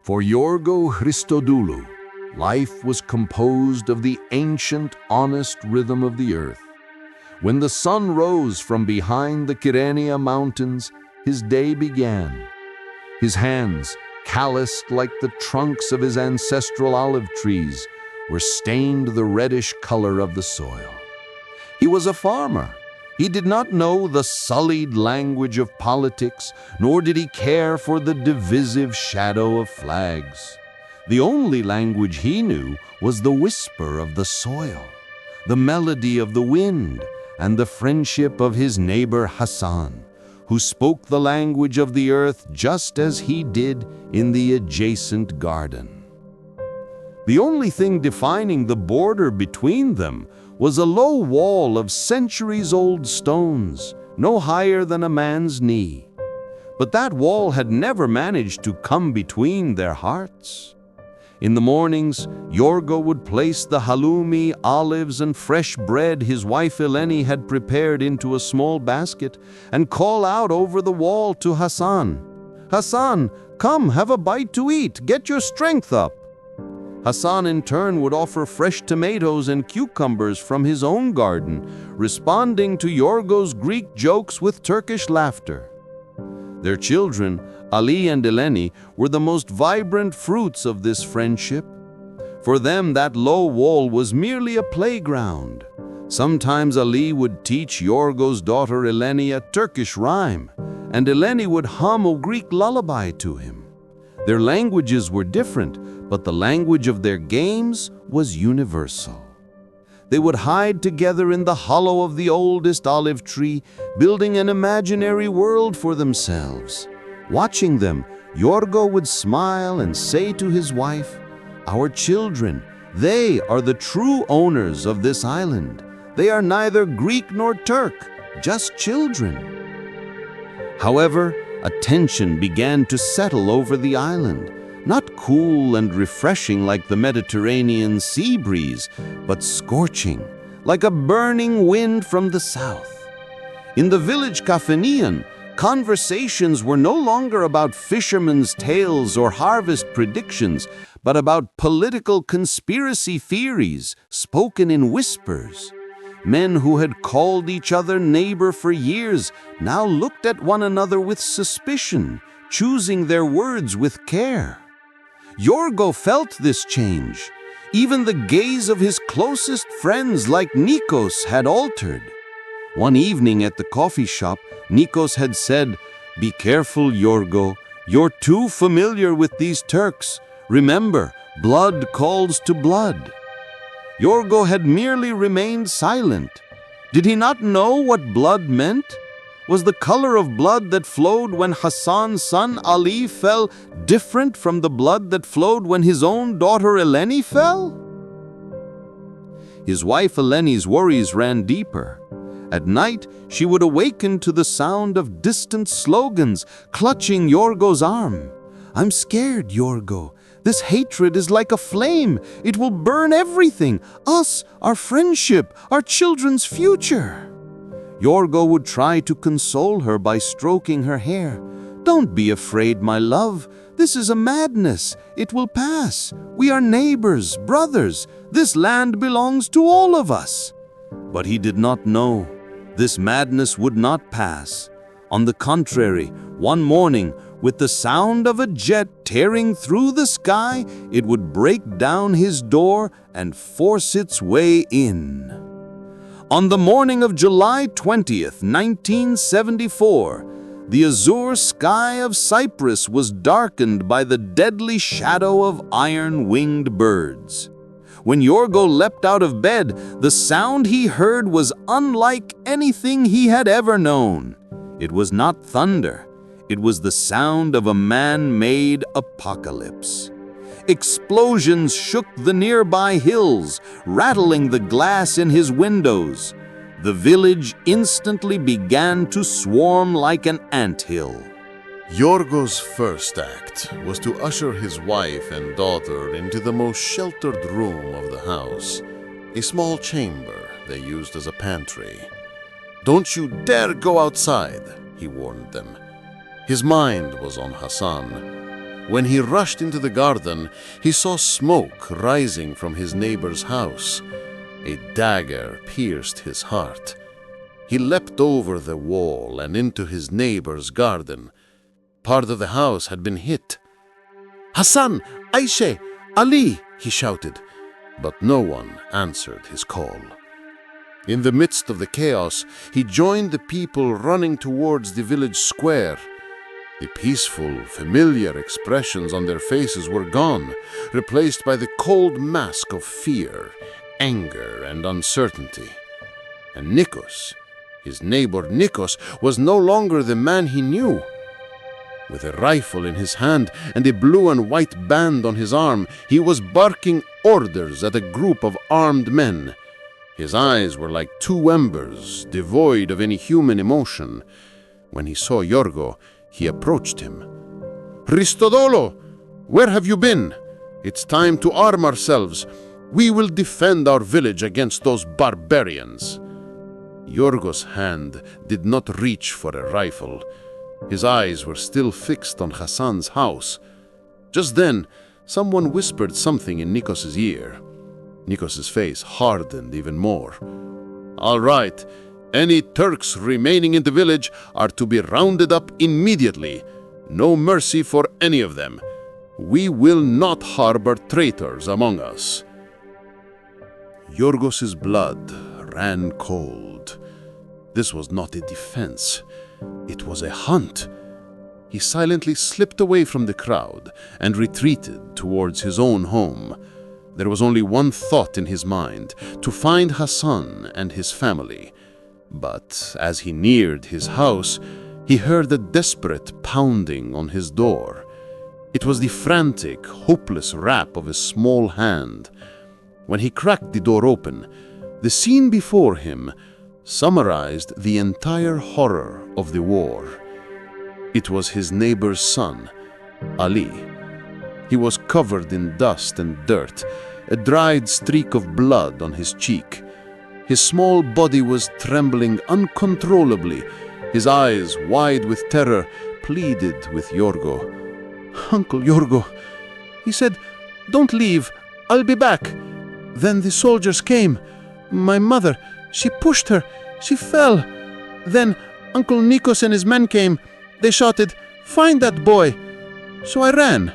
For Yorgo Hristodoulou, life was composed of the ancient, honest rhythm of the earth. When the sun rose from behind the Kyrenia mountains, his day began. His hands, calloused like the trunks of his ancestral olive trees, were stained the reddish color of the soil. He was a farmer. He did not know the sullied language of politics, nor did he care for the divisive shadow of flags. The only language he knew was the whisper of the soil, the melody of the wind, and the friendship of his neighbor Hasan, who spoke the language of the earth just as he did in the adjacent garden. The only thing defining the border between them was a low wall of centuries-old stones, no higher than a man's knee. But that wall had never managed to come between their hearts. In the mornings, Yorgo would place the halloumi, olives, and fresh bread his wife Eleni had prepared into a small basket and call out over the wall to Hasan, "Hasan, come, have a bite to eat, get your strength up." Hasan in turn would offer fresh tomatoes and cucumbers from his own garden, responding to Yorgo's Greek jokes with Turkish laughter. Their children, Ali and Eleni, were the most vibrant fruits of this friendship. For them, that low wall was merely a playground. Sometimes Ali would teach Yorgo's daughter Eleni a Turkish rhyme, and Eleni would hum a Greek lullaby to him. Their languages were different, but the language of their games was universal. They would hide together in the hollow of the oldest olive tree, building an imaginary world for themselves. Watching them, Yorgo would smile and say to his wife, "Our children, they are the true owners of this island. They are neither Greek nor Turk, just children." However, a tension began to settle over the island, not cool and refreshing like the Mediterranean sea breeze, but scorching, like a burning wind from the south. In the village Kafenian, conversations were no longer about fishermen's tales or harvest predictions, but about political conspiracy theories spoken in whispers. Men who had called each other neighbor for years now looked at one another with suspicion, choosing their words with care. Yorgo felt this change. Even the gaze of his closest friends like Nikos had altered. One evening at the coffee shop, Nikos had said, "Be careful, Yorgo. You're too familiar with these Turks. Remember, blood calls to blood." Yorgo had merely remained silent. Did he not know what blood meant? Was the color of blood that flowed when Hasan's son Ali fell different from the blood that flowed when his own daughter Eleni fell? His wife Eleni's worries ran deeper. At night, she would awaken to the sound of distant slogans, clutching Yorgo's arm. "I'm scared, Yorgo. This hatred is like a flame. It will burn everything, us, our friendship, our children's future." Yorgo would try to console her by stroking her hair. "Don't be afraid, my love. This is a madness. It will pass. We are neighbors, brothers. This land belongs to all of us." But he did not know. This madness would not pass. On the contrary, one morning, with the sound of a jet tearing through the sky, it would break down his door and force its way in. On the morning of July 20th, 1974, the azure sky of Cyprus was darkened by the deadly shadow of iron-winged birds. When Yorgo leapt out of bed, the sound he heard was unlike anything he had ever known. It was not thunder. It was the sound of a man-made apocalypse. Explosions shook the nearby hills, rattling the glass in his windows. The village instantly began to swarm like an anthill. Yorgo's first act was to usher his wife and daughter into the most sheltered room of the house, a small chamber they used as a pantry. "Don't you dare go outside," he warned them. His mind was on Hasan. When he rushed into the garden, he saw smoke rising from his neighbor's house. A dagger pierced his heart. He leapt over the wall and into his neighbor's garden. Part of the house had been hit. "Hasan! Ayşe! Ali!" he shouted, but no one answered his call. In the midst of the chaos, he joined the people running towards the village square. The peaceful, familiar expressions on their faces were gone, replaced by the cold mask of fear, anger, and uncertainty. And Nikos, his neighbor Nikos, was no longer the man he knew. With a rifle in his hand and a blue and white band on his arm, he was barking orders at a group of armed men. His eyes were like two embers, devoid of any human emotion. When he saw Yorgo, he approached him. "Hristodoulou, where have you been? It's time to arm ourselves. We will defend our village against those barbarians." Yorgo's hand did not reach for a rifle. His eyes were still fixed on Hasan's house. Just then, someone whispered something in Nikos's ear. Nikos's face hardened even more. "All right, any Turks remaining in the village are to be rounded up immediately. No mercy for any of them. We will not harbor traitors among us." Yorgos's blood ran cold. This was not a defense. It was a hunt. He silently slipped away from the crowd and retreated towards his own home. There was only one thought in his mind: to find Hasan and his family. But as he neared his house, he heard a desperate pounding on his door. It was the frantic, hopeless rap of a small hand. When he cracked the door open, the scene before him summarized the entire horror of the war. It was his neighbor's son, Ali. He was covered in dust and dirt, a dried streak of blood on his cheek. His small body was trembling uncontrollably. His eyes, wide with terror, pleaded with Yorgo. "Uncle Yorgo," he said, "don't leave. I'll be back." Then the soldiers came. My mother, she pushed her. She fell. Then Uncle Nikos and his men came. They shouted, "Find that boy." So I ran.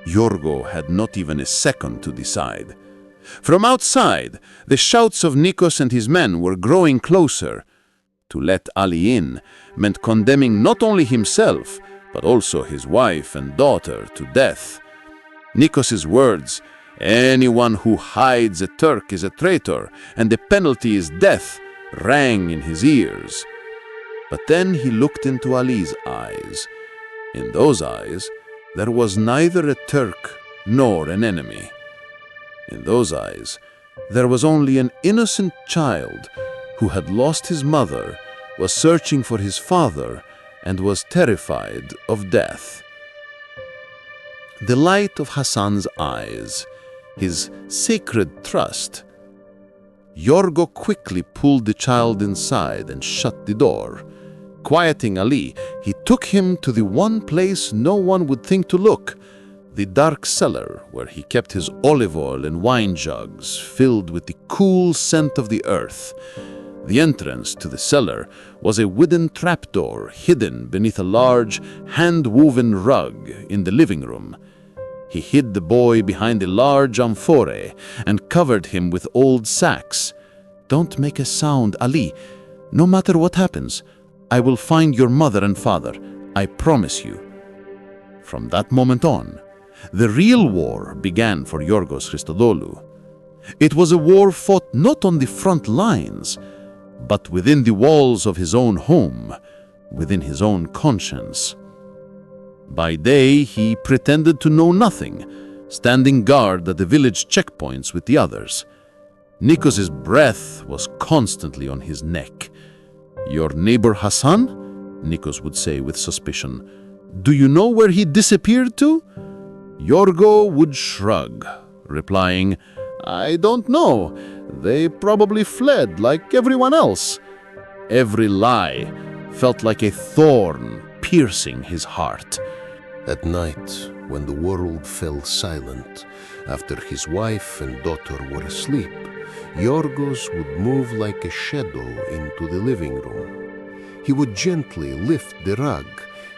Yorgo had not even a second to decide. From outside, the shouts of Nikos and his men were growing closer. To let Ali in meant condemning not only himself, but also his wife and daughter to death. Nikos's words, "Anyone who hides a Turk is a traitor, and the penalty is death," rang in his ears. But then he looked into Ali's eyes. In those eyes, there was neither a Turk nor an enemy. In those eyes, there was only an innocent child who had lost his mother, was searching for his father, and was terrified of death. The light of Hasan's eyes, his sacred trust. Yorgo quickly pulled the child inside and shut the door. Quieting Ali, he took him to the one place no one would think to look, the dark cellar where he kept his olive oil and wine jugs filled with the cool scent of the earth. The entrance to the cellar was a wooden trapdoor hidden beneath a large, hand-woven rug in the living room. He hid the boy behind a large amphore and covered him with old sacks. "Don't make a sound, Ali. No matter what happens, I will find your mother and father. I promise you." From that moment on, the real war began for Yorgo Hristodoulou. It was a war fought not on the front lines, but within the walls of his own home, within his own conscience. By day, he pretended to know nothing, standing guard at the village checkpoints with the others. Nikos's breath was constantly on his neck. "Your neighbor Hasan?" Nikos would say with suspicion. "Do you know where he disappeared to?" Yorgo would shrug, replying, "I don't know. They probably fled like everyone else." Every lie felt like a thorn piercing his heart. At night, when the world fell silent, after his wife and daughter were asleep, Yorgos would move like a shadow into the living room. He would gently lift the rug,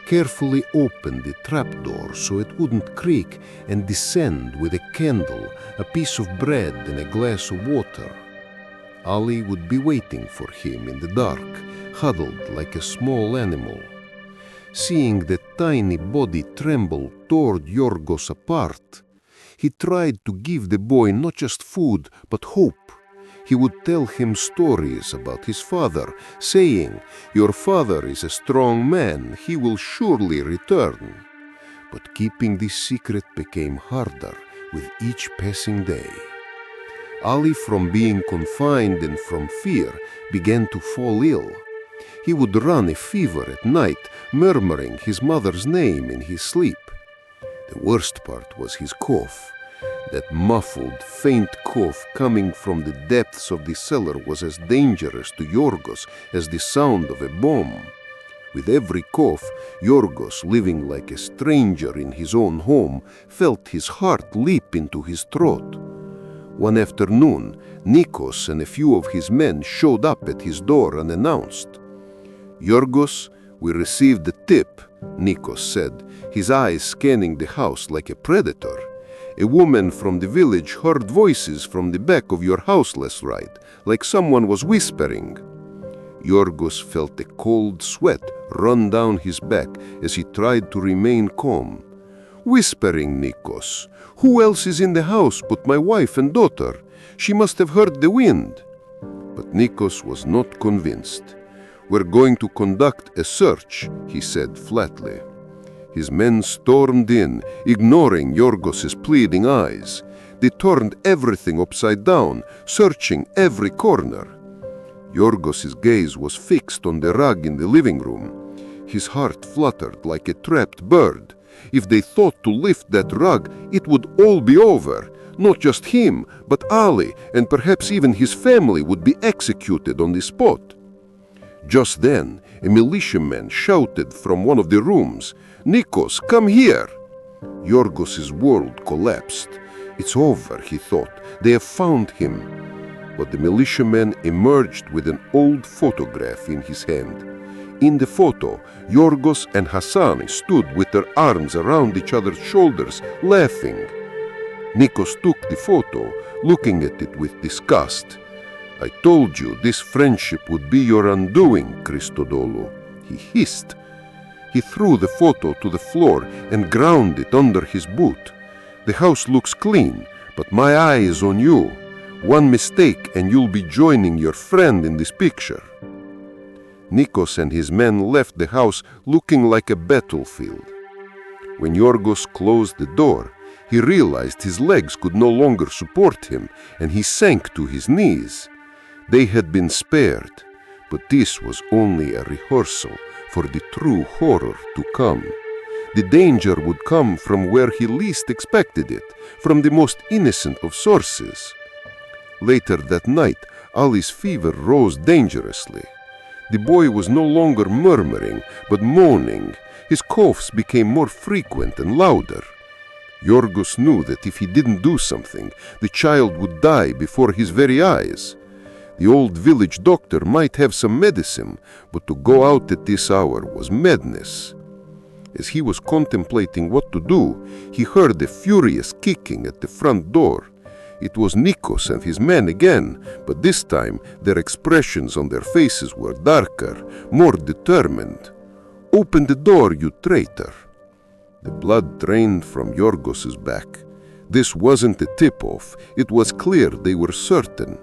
carefully open the trapdoor so it wouldn't creak, and descend with a candle, a piece of bread, and a glass of water. Ali would be waiting for him in the dark, huddled like a small animal. Seeing the tiny body tremble toward Yorgos apart, he tried to give the boy not just food, but hope. He would tell him stories about his father, saying, "Your father is a strong man, he will surely return." But keeping this secret became harder with each passing day. Ali, from being confined and from fear, began to fall ill. He would run a fever at night, murmuring his mother's name in his sleep. The worst part was his cough. That muffled, faint cough coming from the depths of the cellar was as dangerous to Yorgos as the sound of a bomb. With every cough, Yorgos, living like a stranger in his own home, felt his heart leap into his throat. One afternoon, Nikos and a few of his men showed up at his door unannounced. "Yorgos, we received a tip," Nikos said, his eyes scanning the house like a predator. "A woman from the village heard voices from the back of your house last night, like someone was whispering." Yorgos felt a cold sweat run down his back as he tried to remain calm. "Whispering, Nikos. Who else is in the house but my wife and daughter? She must have heard the wind." But Nikos was not convinced. "We're going to conduct a search," he said flatly. His men stormed in, ignoring Yorgos's pleading eyes. They turned everything upside down, searching every corner. Yorgos's gaze was fixed on the rug in the living room. His heart fluttered like a trapped bird. If they thought to lift that rug, it would all be over. Not just him, but Ali, and perhaps even his family would be executed on the spot. Just then, a militiaman shouted from one of the rooms, "Nikos, come here!" Yorgos's world collapsed. "It's over," he thought. "They have found him." But the militiaman emerged with an old photograph in his hand. In the photo, Yorgos and Hasan stood with their arms around each other's shoulders, laughing. Nikos took the photo, looking at it with disgust. "I told you this friendship would be your undoing, Hristodoulou," he hissed. He threw the photo to the floor and ground it under his boot. "The house looks clean, but my eye is on you. One mistake and you'll be joining your friend in this picture." Nikos and his men left the house looking like a battlefield. When Yorgos closed the door, he realized his legs could no longer support him, and he sank to his knees. They had been spared, but this was only a rehearsal for the true horror to come. The danger would come from where he least expected it, from the most innocent of sources. Later that night, Ali's fever rose dangerously. The boy was no longer murmuring, but moaning. His coughs became more frequent and louder. Yorgos knew that if he didn't do something, the child would die before his very eyes. The old village doctor might have some medicine, but to go out at this hour was madness. As he was contemplating what to do, he heard a furious kicking at the front door. It was Nikos and his men again, but this time their expressions on their faces were darker, more determined. "Open the door, you traitor!" The blood drained from Yorgos's back. This wasn't a tip-off. It was clear they were certain.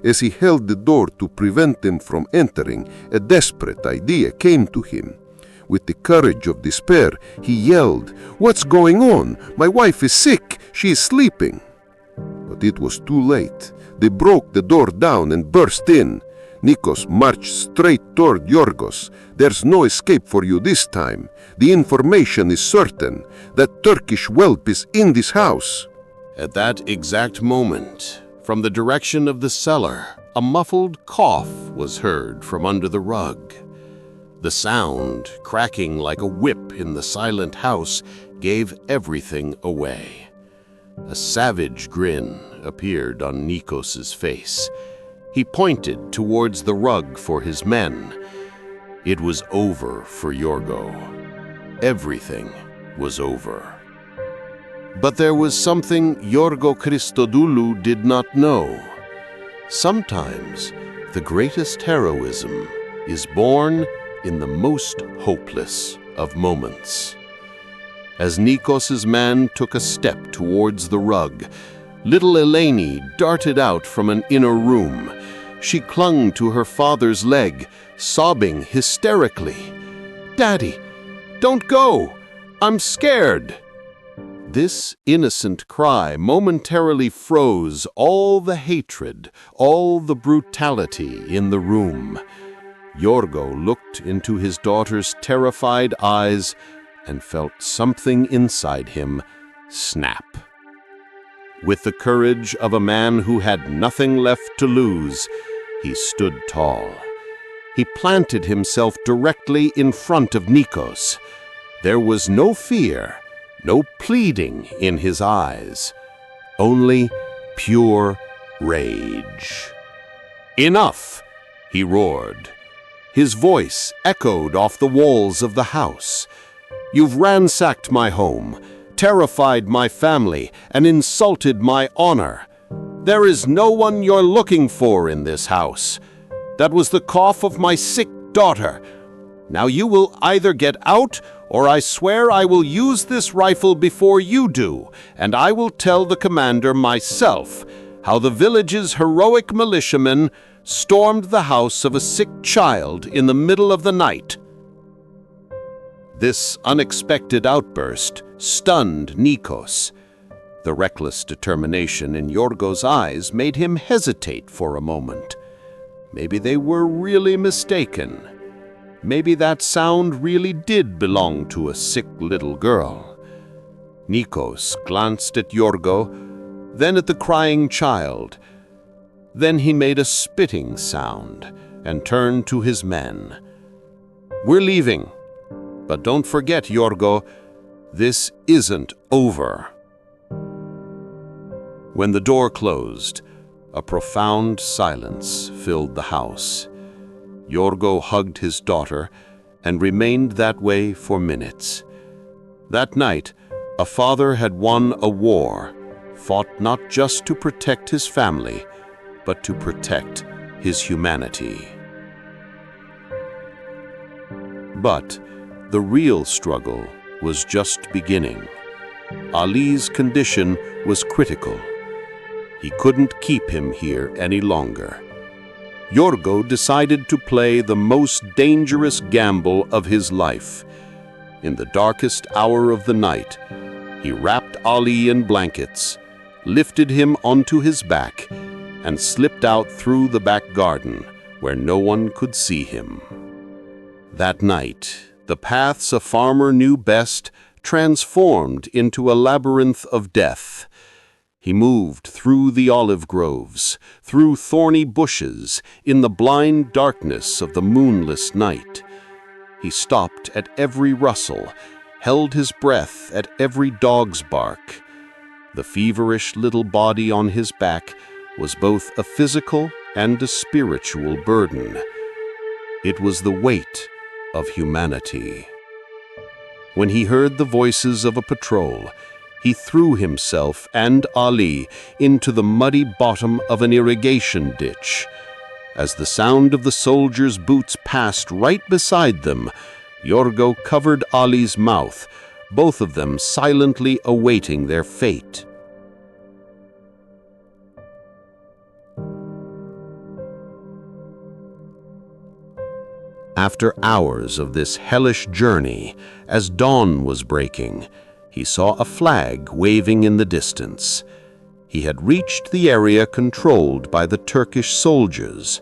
As he held the door to prevent them from entering, a desperate idea came to him. With the courage of despair, he yelled, "What's going on? My wife is sick. She is sleeping." But it was too late. They broke the door down and burst in. Nikos marched straight toward Yorgos. "There's no escape for you this time. The information is certain. That Turkish whelp is in this house." At that exact moment, from the direction of the cellar, a muffled cough was heard from under the rug. The sound, cracking like a whip in the silent house, gave everything away. A savage grin appeared on Nikos's face. He pointed towards the rug for his men. It was over for Yorgo. Everything was over. But there was something Yorgo Hristodoulou did not know. Sometimes the greatest heroism is born in the most hopeless of moments. As Nikos's man took a step towards the rug, little Eleni darted out from an inner room. She clung to her father's leg, sobbing hysterically. "Daddy, don't go! I'm scared!" This innocent cry momentarily froze all the hatred, all the brutality in the room. Yorgo looked into his daughter's terrified eyes and felt something inside him snap. With the courage of a man who had nothing left to lose, he stood tall. He planted himself directly in front of Nikos. There was no fear, no pleading in his eyes, only pure rage. "Enough!" he roared. His voice echoed off the walls of the house. "You've ransacked my home, terrified my family, and insulted my honor. There is no one you're looking for in this house. That was the cough of my sick daughter. Now you will either get out, or I swear I will use this rifle before you do, and I will tell the commander myself how the village's heroic militiamen stormed the house of a sick child in the middle of the night." This unexpected outburst stunned Nikos. The reckless determination in Yorgo's eyes made him hesitate for a moment. Maybe they were really mistaken. Maybe that sound really did belong to a sick little girl. Nikos glanced at Yorgo, then at the crying child. Then he made a spitting sound and turned to his men. "We're leaving. But don't forget, Yorgo, this isn't over." When the door closed, a profound silence filled the house. Yorgo hugged his daughter and remained that way for minutes. That night, a father had won a war, fought not just to protect his family, but to protect his humanity. But the real struggle was just beginning. Ali's condition was critical. He couldn't keep him here any longer. Yorgo decided to play the most dangerous gamble of his life. In the darkest hour of the night, he wrapped Ali in blankets, lifted him onto his back, and slipped out through the back garden where no one could see him. That night, the paths a farmer knew best transformed into a labyrinth of death. He moved through the olive groves, through thorny bushes, in the blind darkness of the moonless night. He stopped at every rustle, held his breath at every dog's bark. The feverish little body on his back was both a physical and a spiritual burden. It was the weight of humanity. When he heard the voices of a patrol, he threw himself and Ali into the muddy bottom of an irrigation ditch. As the sound of the soldiers' boots passed right beside them, Yorgo covered Ali's mouth, both of them silently awaiting their fate. After hours of this hellish journey, as dawn was breaking, he saw a flag waving in the distance. He had reached the area controlled by the Turkish soldiers.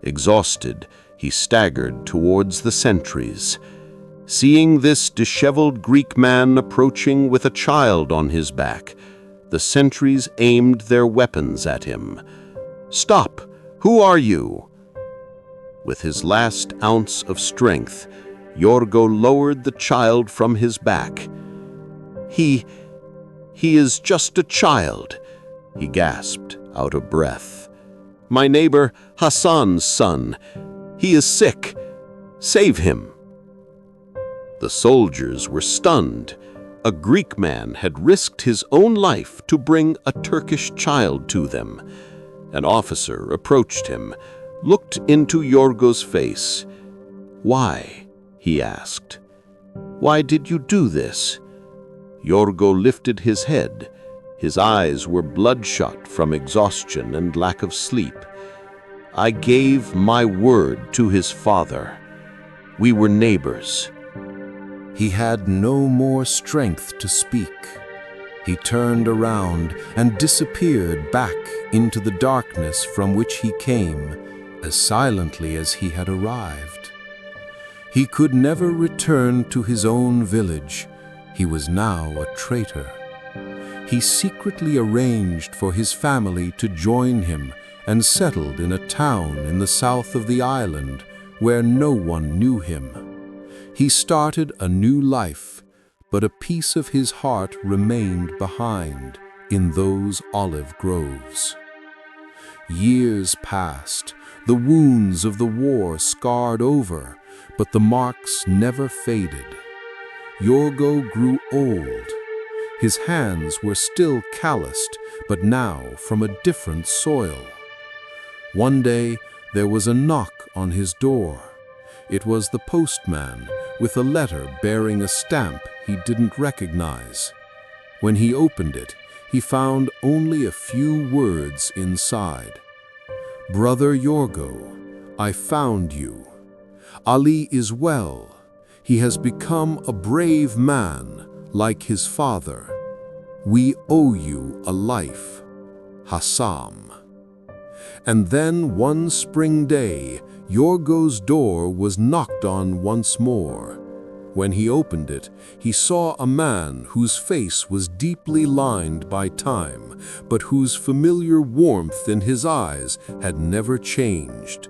Exhausted, he staggered towards the sentries. Seeing this disheveled Greek man approaching with a child on his back, the sentries aimed their weapons at him. "Stop! Who are you?" With his last ounce of strength, Yorgo lowered the child from his back. He is just a child," he gasped, out of breath. "My neighbor Hasan's son. He is sick. Save him." The soldiers were stunned. A Greek man had risked his own life to bring a Turkish child to them. An officer approached him, looked into Yorgo's face. "Why?" he asked. "Why did you do this?" Yorgo lifted his head. His eyes were bloodshot from exhaustion and lack of sleep. "I gave my word to his father. We were neighbors." He had no more strength to speak. He turned around and disappeared back into the darkness from which he came, as silently as he had arrived. He could never return to his own village. He was now a traitor. He secretly arranged for his family to join him and settled in a town in the south of the island where no one knew him. He started a new life, but a piece of his heart remained behind in those olive groves. Years passed, the wounds of the war scarred over, but the marks never faded. Yorgo grew old. His hands were still calloused, but now from a different soil. One day, there was a knock on his door. It was the postman, with a letter bearing a stamp he didn't recognize. When he opened it, he found only a few words inside. "Brother Yorgo, I found you. Ali is well. He has become a brave man, like his father. We owe you a life. Hasan." And then one spring day, Yorgo's door was knocked on once more. When he opened it, he saw a man whose face was deeply lined by time, but whose familiar warmth in his eyes had never changed.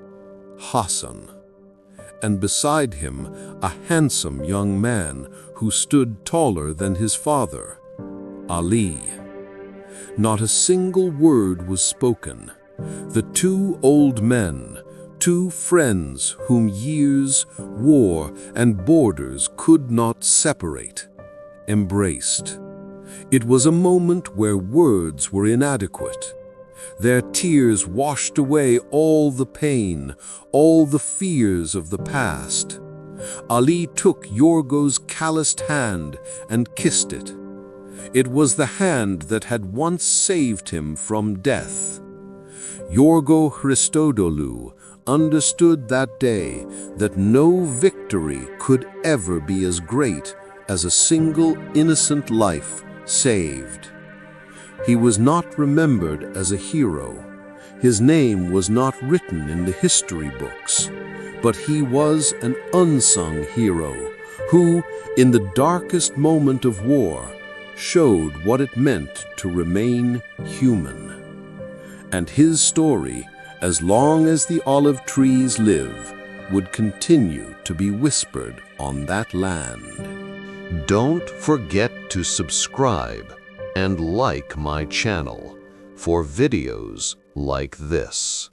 Hasan. And beside him, a handsome young man who stood taller than his father, Ali. Not a single word was spoken. The two old men, two friends whom years, war, and borders could not separate, embraced. It was a moment where words were inadequate. Their tears washed away all the pain, all the fears of the past. Ali took Yorgo's calloused hand and kissed it. It was the hand that had once saved him from death. Yorgo Hristodoulou understood that day that no victory could ever be as great as a single innocent life saved. He was not remembered as a hero. His name was not written in the history books, but he was an unsung hero who, in the darkest moment of war, showed what it meant to remain human. And his story, as long as the olive trees live, would continue to be whispered on that land. Don't forget to subscribe and like my channel for videos like this.